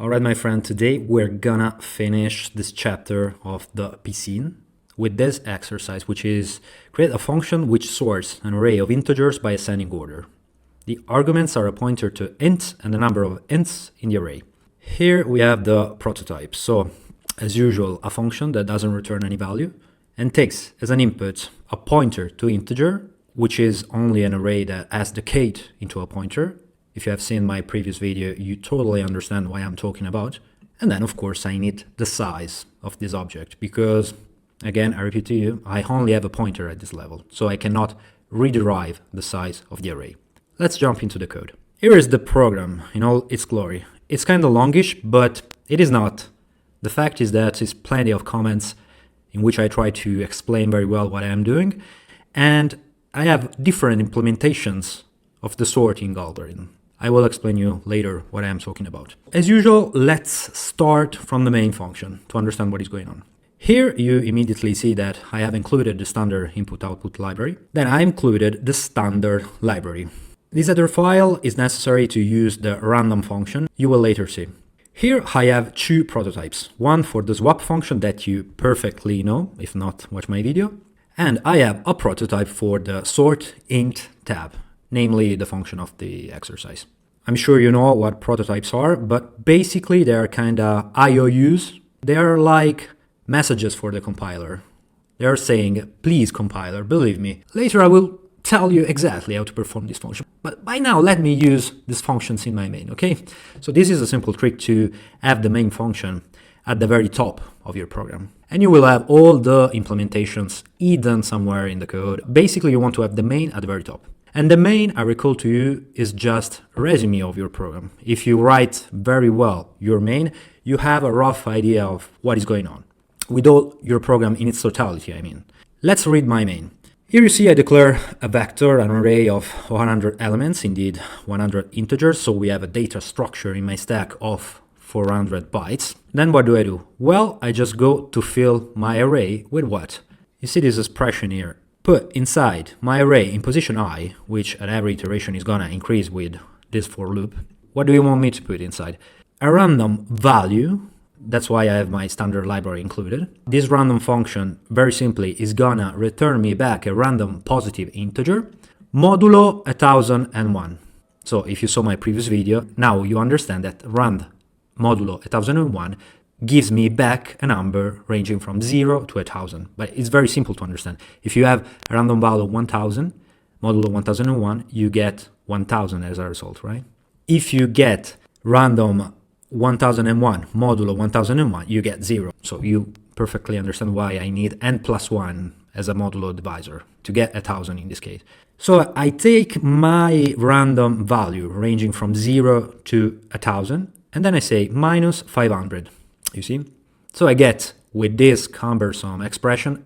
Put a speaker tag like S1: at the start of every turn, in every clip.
S1: Alright, my friend, today we're gonna finish this chapter of the PC with this exercise, which is create a function which sorts an array of integers by ascending order. The arguments are a pointer to int and the number of ints in the array. Here we have the prototype. So, as usual, a function that doesn't return any value and takes as an input a pointer to integer, which is only an array that has decayed into a pointer. If you have seen my previous video, you totally understand what I'm talking about. And then, of course, I need the size of this object because, again, I repeat to you, I only have a pointer at this level, so I cannot rederive the size of the array. Let's jump into the code. Here is the program in all its glory. It's kind of longish, but it is not. The fact is that there's plenty of comments in which I try to explain very well what I am doing, and I have different implementations of the sorting algorithm. I will explain you later what I am talking about. As usual, let's start from the main function to understand what is going on. Here you immediately see that I have included the standard input-output library. Then I included the standard library. This header file is necessary to use the random function you will later see. Here I have two prototypes, one for the swap function that you perfectly know, if not, watch my video. And I have a prototype for the sort int tab, namely the function of the exercise. I'm sure you know what prototypes are, but basically they are kind of IOUs. They are like messages for the compiler. They are saying, please compiler, believe me. Later I will tell you exactly how to perform this function. But by now let me use these functions in my main, okay? So this is a simple trick to have the main function at the very top of your program. And you will have all the implementations hidden somewhere in the code. Basically you want to have the main at the very top. And the main, I recall to you, is just a resume of your program. If you write very well your main, you have a rough idea of what is going on. With all your program in its totality, I mean. Let's read my main. Here you see I declare a vector, an array of 100 elements, indeed 100 integers, so we have a data structure in my stack of 400 bytes. Then what do? Well, I just go to fill my array with what? You see this expression here. Put inside my array in position I, which at every iteration is gonna increase with this for loop. What do you want me to put inside? A random value. That's why I have my standard library included. This random function, very simply, is gonna return me back a random positive integer, modulo 1001. So if you saw my previous video, now you understand that rand modulo 1001 gives me back a number ranging from 0 to 1000. But it's very simple to understand. If you have a random value of 1000, modulo 1001, you get 1000 as a result, right? If you get random 1001, modulo 1001, you get 0. So you perfectly understand why I need n plus 1 as a modulo divisor to get 1000 in this case. So I take my random value ranging from 0 to 1000, and then I say minus 500. You see? So I get, with this cumbersome expression,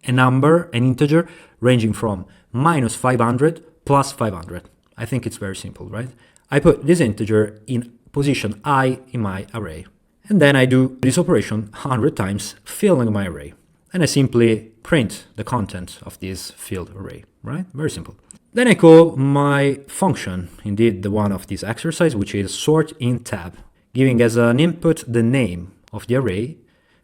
S1: a number, an integer, ranging from minus 500 plus 500. I think it's very simple, right? I put this integer in position I in my array. And then I do this operation 100 times, filling my array. And I simply print the content of this filled array, right? Very simple. Then I call my function, indeed the one of this exercise, which is sortIntTab, giving as an input the name of the array,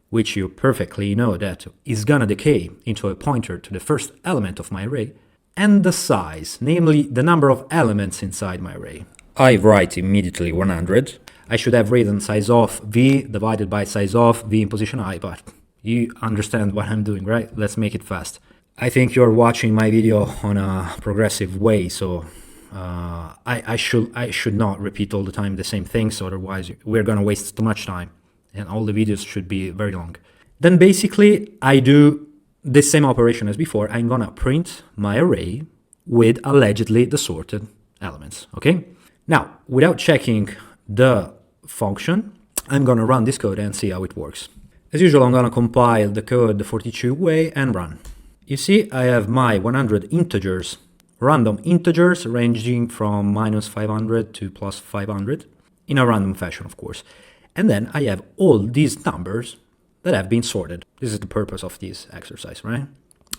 S1: which you perfectly know that is gonna decay into a pointer to the first element of my array, and the size, namely the number of elements inside my array. I write immediately 100. I should have written size of v divided by size of v in position I, but you understand what I'm doing, right? Let's make it fast. I think you're watching my video on a progressive way, so I should not repeat all the time the same things, otherwise we're gonna waste too much time. And all the videos should be very long. Then basically I do the same operation as before. I'm gonna print my array with allegedly the sorted elements, okay? Now, without checking the function, I'm gonna run this code and see how it works. As usual, I'm gonna compile the code the 42 way and run. You see, I have my 100 integers, random integers ranging from minus 500 to plus 500 in a random fashion, of course. And then I have all these numbers that have been sorted. This is the purpose of this exercise, right?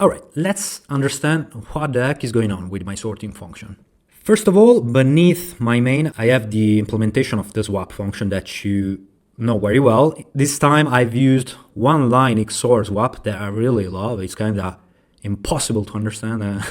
S1: All right, let's understand what the heck is going on with my sorting function. First of all, beneath my main, I have the implementation of the swap function that you know very well. This time I've used one line XOR swap that I really love. It's kind of impossible to understand.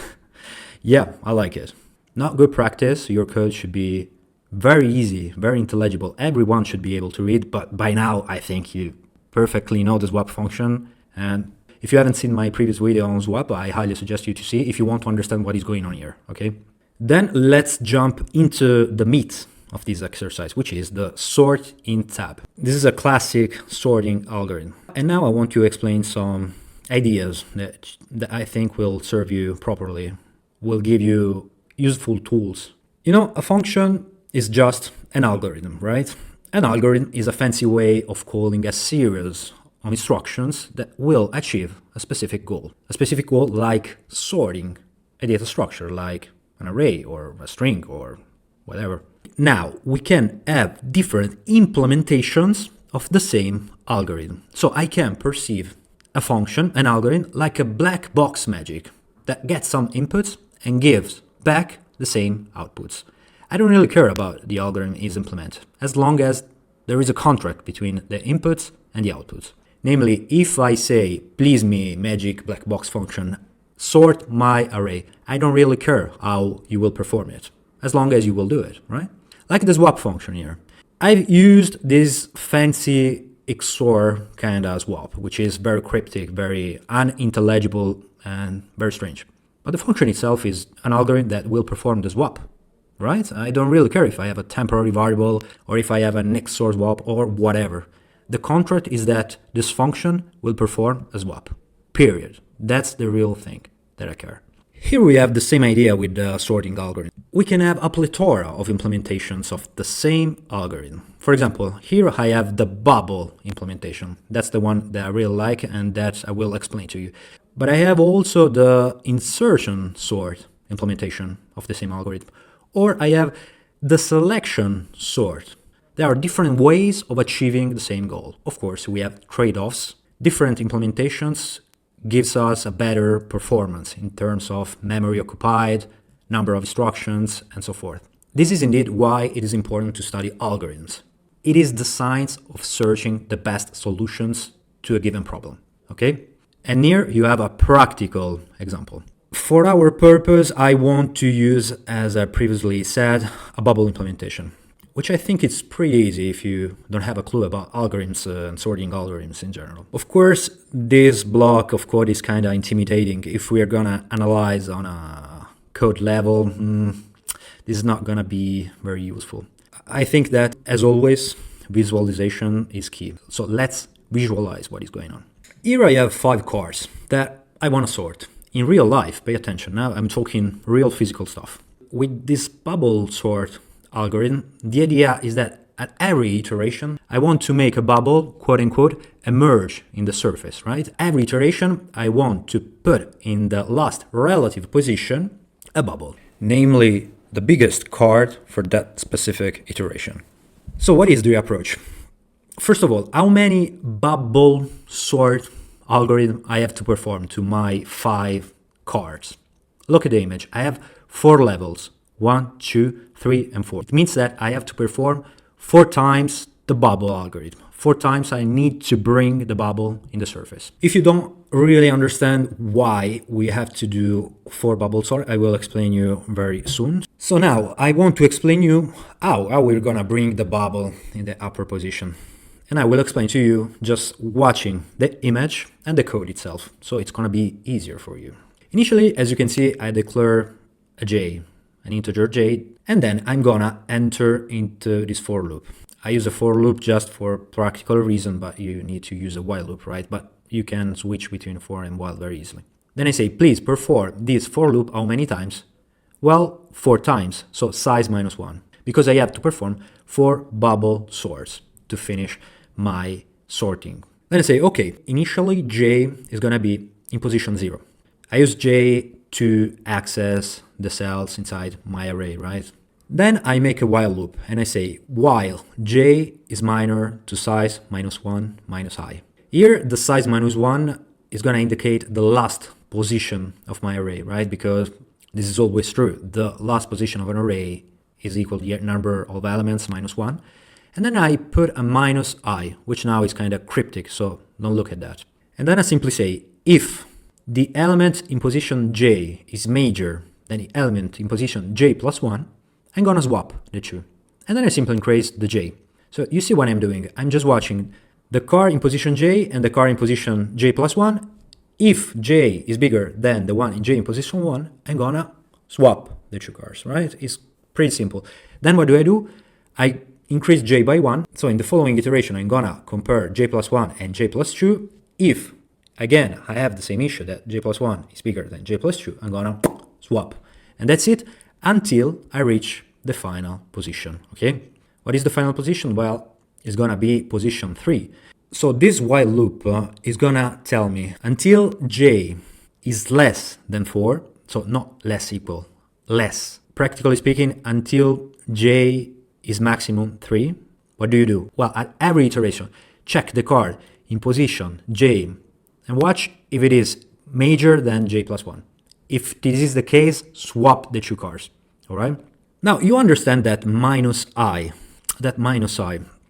S1: Yeah, I like it. Not good practice. Your code should be very easy, very intelligible. Everyone should be able to read, but by now I think you perfectly know the swap function. And if you haven't seen my previous video on swap, I highly suggest you to see if you want to understand what is going on here, okay? Then let's jump into the meat of this exercise, which is the sort in tab. This is a classic sorting algorithm. And now I want to explain some ideas that I think will serve you properly, will give you useful tools. You know, a function is just an algorithm, right? An algorithm is a fancy way of calling a series of instructions that will achieve a specific goal. A specific goal like sorting a data structure, like an array or a string or whatever. Now, we can have different implementations of the same algorithm. So I can perceive a function, an algorithm, like a black box magic that gets some inputs and gives back the same outputs. I don't really care about the algorithm is implemented, as long as there is a contract between the inputs and the outputs. Namely, if I say, please me, magic black box function, sort my array, I don't really care how you will perform it, as long as you will do it, right? Like the swap function here. I've used this fancy XOR kind of swap, which is very cryptic, very unintelligible, and very strange. But the function itself is an algorithm that will perform the swap, right? I don't really care if I have a temporary variable or if I have an XOR swap or whatever. The contract is that this function will perform a swap, period. That's the real thing that I care. Here we have the same idea with the sorting algorithm. We can have a plethora of implementations of the same algorithm. For example, here I have the bubble implementation. That's the one that I really like and that I will explain to you. But I have also the insertion sort implementation of the same algorithm. Or I have the selection sort. There are different ways of achieving the same goal. Of course, we have trade-offs. Different implementations gives us a better performance in terms of memory occupied, number of instructions, and so forth. This is indeed why it is important to study algorithms. It is the science of searching the best solutions to a given problem, okay? And here you have a practical example. For our purpose, I want to use, as I previously said, a bubble implementation, which I think is pretty easy if you don't have a clue about algorithms and sorting algorithms in general. Of course, this block of code is kind of intimidating. If we are going to analyze on a code level, this is not going to be very useful. I think that, as always, visualization is key. So let's visualize what is going on. Here I have 5 cars that I want to sort. In real life, pay attention, now I'm talking real physical stuff. With this bubble sort algorithm, the idea is that at every iteration, I want to make a bubble, quote unquote, emerge in the surface, right? Every iteration, I want to put in the last relative position a bubble, namely the biggest card for that specific iteration. So what is the approach? First of all, how many bubble sort algorithm I have to perform to my 5 cards? Look at the image. I have 4 levels. 1, 2, 3, and 4. It means that I have to perform 4 times the bubble algorithm. 4 times I need to bring the bubble in the surface. If you don't really understand why we have to do 4 bubble sort, I will explain you very soon. So now I want to explain you how we're gonna bring the bubble in the upper position. And I will explain to you just watching the image and the code itself. So it's gonna be easier for you. Initially, as you can see, I declare a j, an integer j, and then I'm gonna enter into this for loop. I use a for loop just for practical reason, but you need to use a while loop, right? But you can switch between for and while very easily. Then I say, please perform this for loop how many times? Well, 4 times, so size -1, because I have to perform 4 bubble sorts to finish my sorting. Then I say, okay, initially j is gonna be in position 0. I use j to access the cells inside my array, right? Then I make a while loop and I say while j is minor to size -1 minus I. Here the size -1 is going to indicate the last position of my array, right? Because this is always true. The last position of an array is equal to the number of elements -1. And then I put a minus I, which now is kind of cryptic, so don't look at that. And then I simply say, if the element in position j is major than the element in position j plus 1, I'm gonna swap the two. And then I simply increase the j. So you see what I'm doing. I'm just watching the card in position j and the card in position j plus 1. If j is bigger than the one in j in position 1, I'm gonna swap the two cards, right? It's pretty simple. Then what do? I increase j by 1. So in the following iteration, I'm gonna compare j plus 1 and j plus 2. If, again, I have the same issue that j plus 1 is bigger than j plus 2, I'm gonna swap. And that's it until I reach the final position, okay? What is the final position? Well, it's gonna be position 3. So this while loop is gonna tell me until j is less than 4, so not less equal, less. Practically speaking, until j is maximum 3, what do? Well, at every iteration, check the card in position j and watch if it is major than j plus 1. If this is the case, swap the two cards, all right? Now, you understand that minus I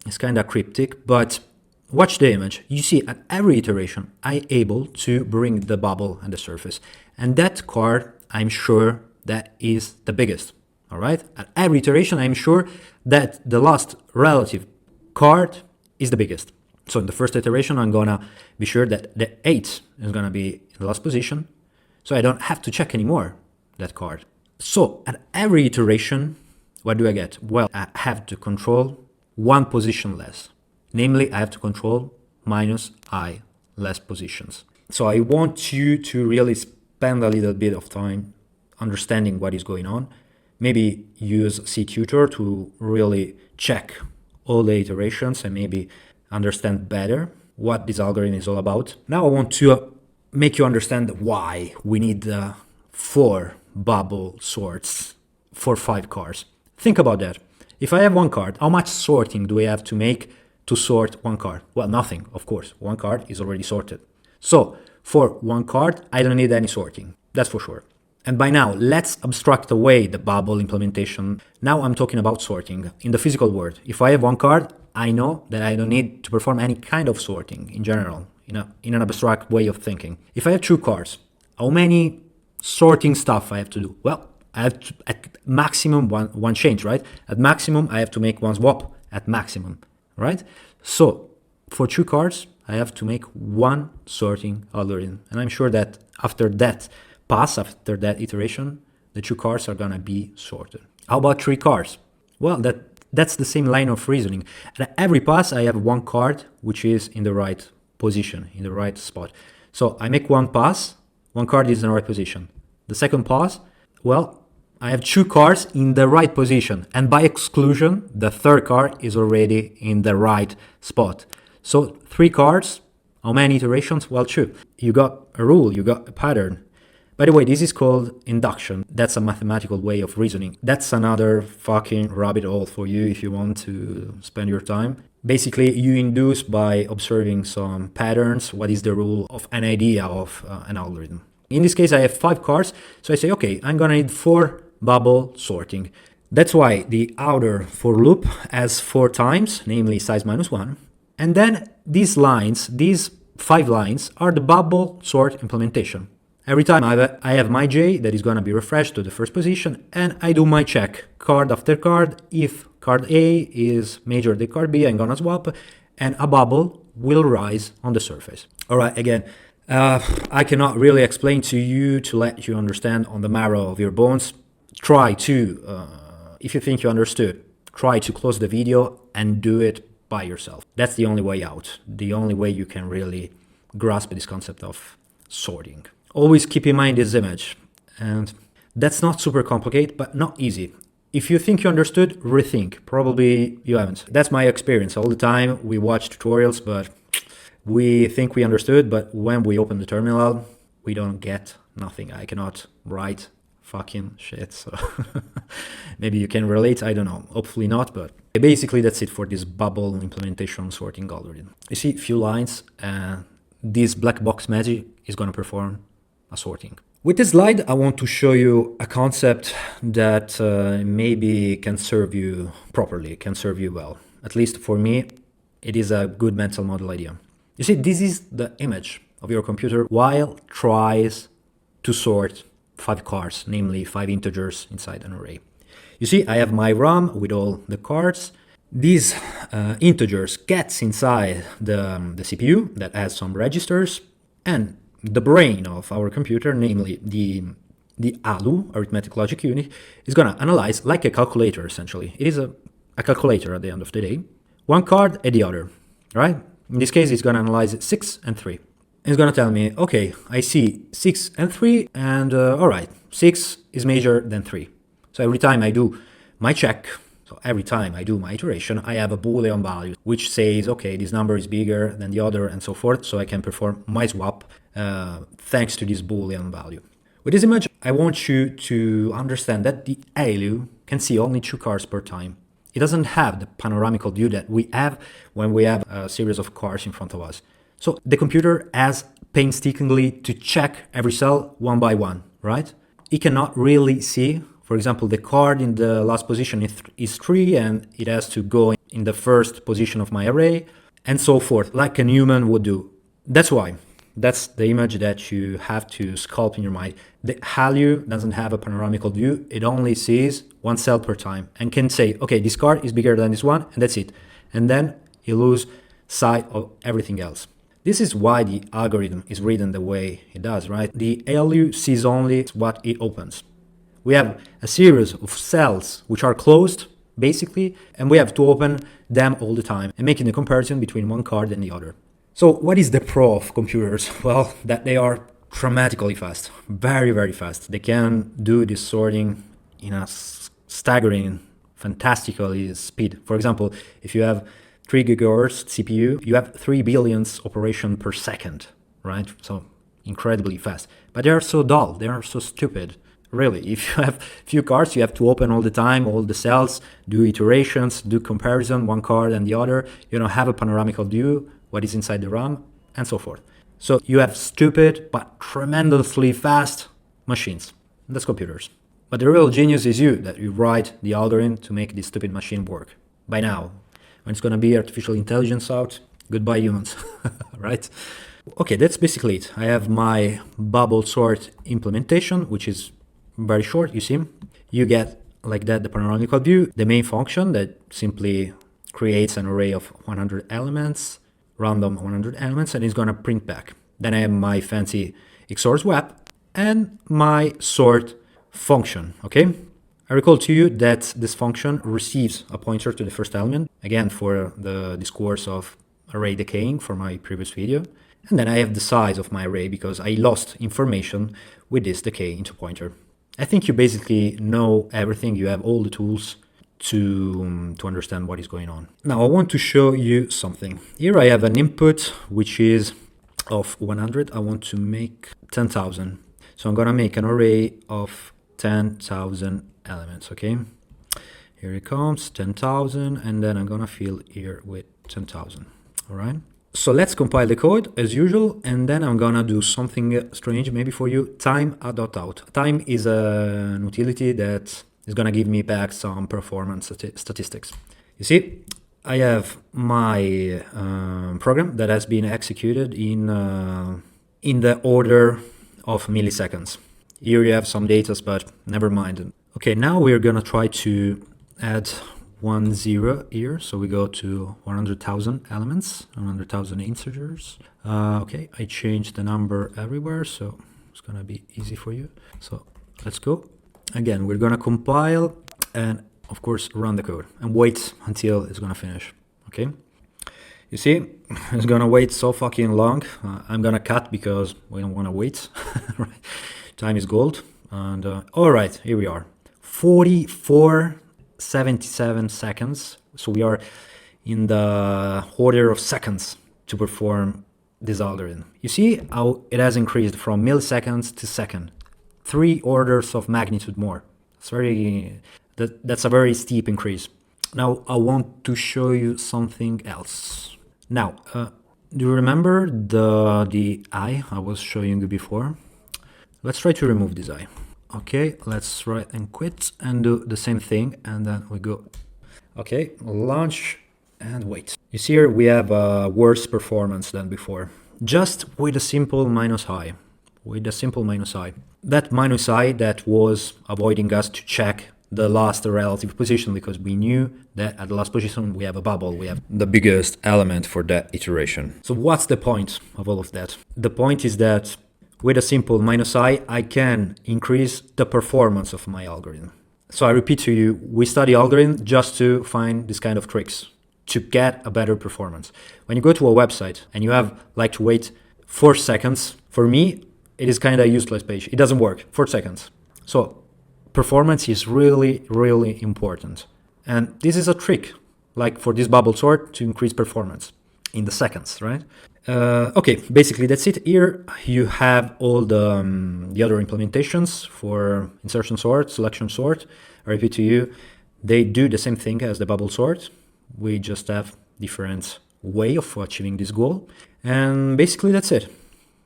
S1: is kind of cryptic, but watch the image. You see at every iteration, I'm able to bring the bubble at the surface. And that card, I'm sure that is the biggest, all right? At every iteration, I'm sure that the last relative card is the biggest. So in the first iteration, I'm gonna be sure that the 8 is gonna be in the last position. So I don't have to check anymore that card. So at every iteration, what do I get? Well, I have to control one position less. Namely, I have to control minus I less positions. So I want you to really spend a little bit of time understanding what is going on. Maybe use CTutor to really check all the iterations and maybe understand better what this algorithm is all about. Now I want to make you understand why we need 4 bubble sorts for 5 cards. Think about that. If I have one card, how much sorting do I have to make to sort one card? Well, nothing, of course. One card is already sorted. So for one card, I don't need any sorting. That's for sure. And by now, let's abstract away the bubble implementation. Now I'm talking about sorting in the physical world. If I have one card, I know that I don't need to perform any kind of sorting in general, in an abstract way of thinking. If I have 2 cards, how many sorting stuff I have to do? Well, I have to, at maximum one change, right? At maximum, I have to make one swap at maximum, right? So for 2 cards, I have to make one sorting algorithm. And I'm sure that after that iteration, the 2 cards are gonna be sorted. How about 3 cards? Well, that's the same line of reasoning. At every pass, I have one card which is in the right position, in the right spot. So I make one pass, one card is in the right position. The second pass, well, I have 2 cards in the right position. And by exclusion, the third card is already in the right spot. So 3 cards, how many iterations? Well, 2. You got a rule, you got a pattern. By the way, this is called induction. That's a mathematical way of reasoning. That's another fucking rabbit hole for you if you want to spend your time. Basically, you induce by observing some patterns what is the rule of an idea of an algorithm. In this case, I have 5 cards. So I say, okay, I'm gonna need 4 bubble sorting. That's why the outer for loop has 4 times, namely size -1. And then these 5 lines are the bubble sort implementation. Every time I have my j that is going to be refreshed to the first position, and I do my check card after card. If card A is major than card B, I'm going to swap, and a bubble will rise on the surface. All right, again, I cannot really explain to you to let you understand on the marrow of your bones. Try to, if you think you understood, try to close the video and do it by yourself. That's the only way out, the only way you can really grasp this concept of sorting. Always keep in mind this image, and that's not super complicated, but not easy. If you think you understood, rethink. Probably you haven't. That's my experience. All the time we watch tutorials, but we think we understood, but when we open the terminal, we don't get nothing. I cannot write fucking shit, so maybe you can relate, I don't know. Hopefully not, but basically that's it for this bubble implementation sorting algorithm. You see, few lines, this black box magic is going to perform a sorting. With this slide, I want to show you a concept that maybe can serve you properly, can serve you well. At least for me, it is a good mental model idea. You see, this is the image of your computer while tries to sort 5 cards, namely 5 integers inside an array. You see, I have my RAM with all the cards. These integers gets inside the CPU that has some registers, and the brain of our computer, namely the ALU, arithmetic logic unit, is going to analyze like a calculator, essentially. It is a calculator at the end of the day. One card and the other, right? In this case, it's going to analyze 6 and 3. It's going to tell me, okay, I see 6 and 3, and all right, 6 is major than 3. So every time I do my check, so every time I do my iteration, I have a Boolean value, which says, okay, this number is bigger than the other, and so forth, so I can perform my swap thanks to this Boolean value. With this image, I want you to understand that the ALU can see only 2 cards per time. It doesn't have the panoramical view that we have when we have a series of cards in front of us. So the computer has painstakingly to check every cell one by one, right? It cannot really see, for example, the card in the last position is 3 and it has to go in the first position of my array, and so forth, like a human would do. That's the image that you have to sculpt in your mind. The ALU doesn't have a panoramical view. It only sees 1 cell per time and can say, okay, this card is bigger than this one, and that's it. And then you lose sight of everything else. This is why the algorithm is written the way it does, right? The ALU sees only what it opens. We have a series of cells which are closed, basically, and we have to open them all the time and making the comparison between one card and the other. So what is the pro of computers? Well, that they are dramatically fast, very, very fast. They can do this sorting in a staggering, fantastically speed. For example, if you have 3 gigahertz CPU, you have 3 billion operations per second, right? So incredibly fast. But they are so dull, they are so stupid. Really, if you have few cards, you have to open all the time, all the cells, do iterations, do comparison, one card and the other. You don't have a panoramical view, what is inside the RAM, and so forth. So you have stupid but tremendously fast machines. That's computers. But the real genius is you, that you write the algorithm to make this stupid machine work. By now, when it's going to be artificial intelligence out, goodbye humans, right? Okay, that's basically it. I have my bubble sort implementation, which is very short, you see. You get like that the panoramical view, the main function that simply creates an array of 100 elements, random 100 elements, and it's going to print back. Then I have my fancy XOR swap and my sort function, okay? I recall to you that this function receives a pointer to the first element, again for the discourse of array decaying for my previous video. And then I have the size of my array because I lost information with this decay into pointer. I think you basically know everything, you have all the tools to understand what is going on. Now I want to show you something. Here I have an input which is of 100. I want to make 10,000. So I'm gonna make an array of 10,000 elements, okay? Here it comes, 10,000, and then I'm gonna fill here with 10,000, all right? So let's compile the code as usual, and then I'm gonna do something strange maybe for you. Time .out. Time is an utility that is gonna give me back some performance statistics. You see, I have my program that has been executed in the order of milliseconds. Here you have some data, but never mind. Okay, now we're gonna try to add 1 0 here. So we go to 100,000 elements, 100,000 integers. Okay, I changed the number everywhere, so it's gonna be easy for you. So let's go. Again, we're gonna compile and of course run the code and wait until it's gonna finish, okay? You see, it's gonna wait so fucking long. I'm gonna cut because we don't wanna wait, right? Time is gold. And all right, here we are. 44.77 seconds. So we are in the order of seconds to perform this algorithm. You see how it has increased from milliseconds to second. 3 orders of magnitude more. That's a very steep increase. Now I want to show you something else. Now, do you remember the eye I was showing you before? Let's try to remove this eye. Okay, let's try and quit and do the same thing, and then we go. Okay, launch And wait. You see here we have a worse performance than before. Just with a simple minus I. With a simple minus I. That minus I that was avoiding us to check the last relative position, because we knew that at the last position we have a bubble, we have the biggest element for that iteration. So what's the point of all of that? The point is that with a simple minus I can increase the performance of my algorithm. So I repeat to you, we study algorithm just to find this kind of tricks, to get a better performance. When you go to a website and you have like to wait 4 seconds, for me, it is kind of a useless page. It doesn't work, 4 seconds. So performance is really, really important. And this is a trick, like for this bubble sort, to increase performance in the seconds, right? Okay, basically that's it. Here you have all the other implementations for insertion sort, selection sort. I repeat to you, they do the same thing as the bubble sort. We just have different way of achieving this goal. And basically that's it.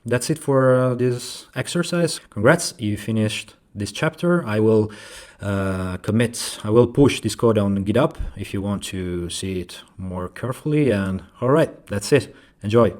S1: That's it for this exercise. Congrats, you finished this chapter. I will I will push this code on GitHub if you want to see it more carefully. And all right, that's it. Enjoy.